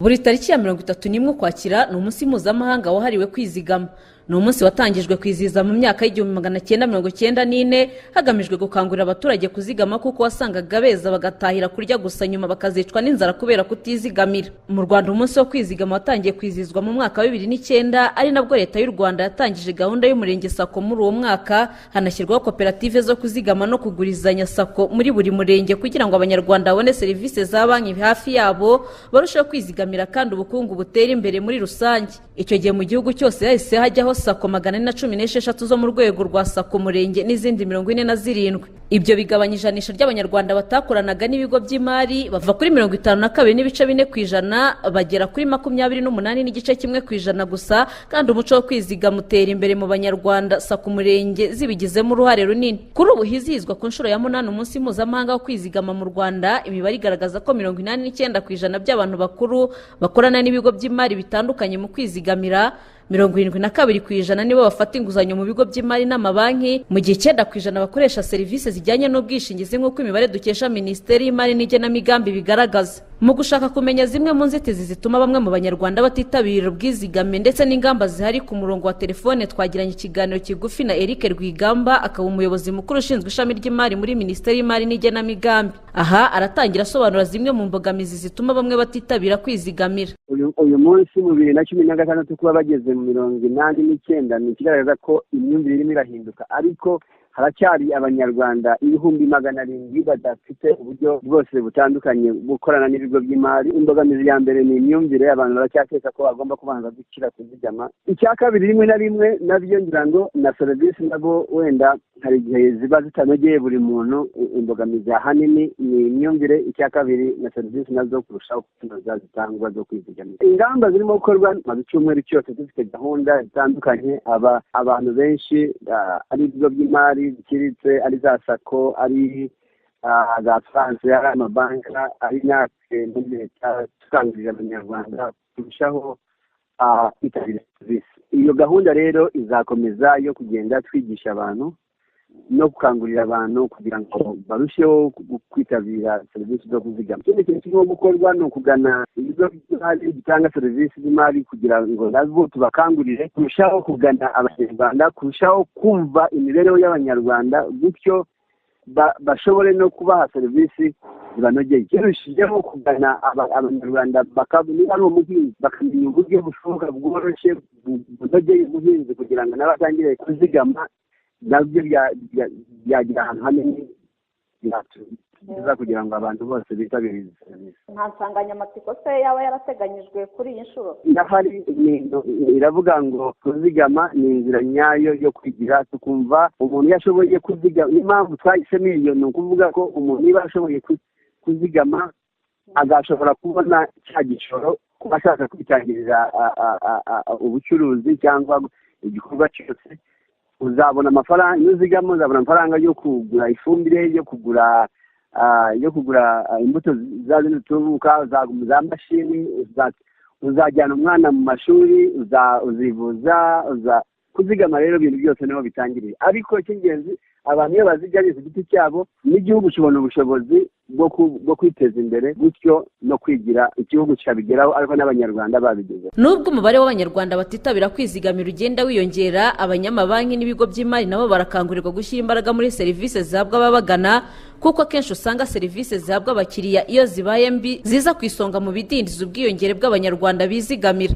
Buri tariki ya 31 Ukwakira ni umunsi mpuzamahanga wahariwe kwizigama. Ni umunsi watangijwe kwizihiza mu myaka y'1994 hagamijwe gukangurira abaturage kuzigama kuko wasangaga beza bagatahira kurya gusa nyuma bakazicwa n'inzara kubera kutizigamira. Mu Rwanda umunsi wo kwizigama watangiye kwizihizwa mu mwaka wa 2009 ari nabwo leta y'u Rwanda yatangije gahunda y'umurenge Sako muri uwo mwaka, hanashyirwaho koperative zo kuzigama no kugurizanya Sako muri buri murenge kugira ngo abanyarwanda babone serivisi za banki hafi yabo barusheho kwizigamira kandi ubukungu butera imbere muri rusange. Icyo gihe mu gihugu cyose yahise hajyaho Sako 416 zo mu rwego rwa Sako murenge n'izindi 47. Ibyo bigabanya ijanisha ry'abanyarwanda batakoranaga n'ibigo by'imari bava kuri 52.4% bagera kuri 28.1% gusa, kandi umuco wo kwiziga mutera imbere mu banyarwanda. Sako murenge zibigizemo uruhare runini. Kuri ubu hizihizwa ku nshuro ya 8 umunsi mpuzamahanga wo kwizigama mu Rwanda. Imibare igaragaza ko 89% by'abantu bakuru bakorana n'ibigo by'imari bitandukanye mu kwizigamira, 72% nibo bafata inguzanyo mu bigo by'imari n'amabanki, mu gihe 9% bakoresha serivisi zijyanye n'ubwishingizi nk'uko imibare dukesha Minisiteri y'Imari n'Igenamigambi bigaragaza. Mu gushaka kumenya zimwe mu nzitizi zituma bamwe mu banyarwanda batitabira ubwizigame ndetse n'ingamba zihari, ku murongo wa telefone twagiranye ikiganiro kigufi na Eric Rwigamba, akaba umuyobozi mukuru ushinzwe ishami ry'imari muri Minisiteri y'Imari n'Igenamigambi. Aha aratangira asobanura zimwe mu mbogamizi zituma bamwe batitabira kwizigamira. Uyu munsi mu 2016 kuba bageze mu 89 ni kigaragaza ko imyumvire irimo irahinduka, ariko haracyari abanyarwanda 700,000 badafite uburyo bwose butandukanye gukorana n'ibigo by'imari. Imbogamizi ya mbere ni imyumvire, abantu baracyakeka ko bagomba kubanza gukira kuzigama. Icya kabiri rimwe na rimwe nabyo ngira ngo na serivisi nabo wenda hari igihe ziba zitanogeye buri muntu. Imbogamizi ahanini ni imyumvire. Icya kabiri na serivisi nazo kurushaho kunoza zitangwa zo kwizigamira. Ingamba zirimo gukorwa mu cyumweru cyose dufite gahunda zitandukanye. Abantu benshi ari ibigo by'imari bikiritse, ari za Sako, ari za France, ari amabanki, ari natwe muri leta tukangurira abanyarwanda kurushaho kwitabira serivisi. Iyo gahunda rero izakomeza yo kugenda twigisha abantu no gukangurira abantu kugira ngo barusheho kwitabira serivisi zo kuzigama. Ikindi kintu kirimo gukorwa ni ukugana ibigo by'imari bitanga serivisi z'imari kugira ngo nabo tubakangurire kurushaho kugana abanyarwanda, kurushaho kumva imibereho y'abanyarwanda, gutyo bashobore no kubaha serivisi zibanogeye. Kirushijeho kugana abanyarwanda niba ari umuhinzi bakamenya uburyo bushoboka bworoshye bunogeye umuhinzi kugira ngo n'abatangire kuzigama nabyo byagira ahantu hanini byiza kugira ngo abantu bose bitabire izi serivisi. Nta nsanganyamatsiko se yaba yarateganyijwe kuri iyi nshuro? Ndahari iravuga ngo kuzigama ni inzira nyayo yo kwigira, tukumva umuntu yashoboye kuzigama. Impamvu twahisemo iyo ni ukuvuga ko umuntu niba ashoboye kuzigama agashobora kubona cya gishoro kuba ashaka kwitangirira ubucuruzi cyangwa igikorwa cyose, uzabona amafaranga. Iyo uzigama uzabona amafaranga yo kugura ifumbire, yo kugura imbuto za zituruka za mashini, uzajyana umwana mu mashuri, uzivuza. Kuzigama rero ibintu byose niho bitangiriye, ariko icy'ingenzi abantu iyo bazigamiye ku giti cyabo n'igihugu kibona ubushobozi bwo kwiteza imbere, gutyo no kwigira igihugu cyabigeraho, ariko n'abanyarwanda babigezeho. Nubwo umubare w'abanyarwanda batitabira kwizigamira ugenda wiyongera, abanyamabanki n'ibigo by'imari nabo barakangurirwa gushyira imbaraga muri serivisi zihabwa ababagana, kuko akenshi usanga serivisi zihabwa abakiriya iyo zibaye mbi ziza ku isonga mu bidindiza ubwiyongere bw'abanyarwanda bizigamira.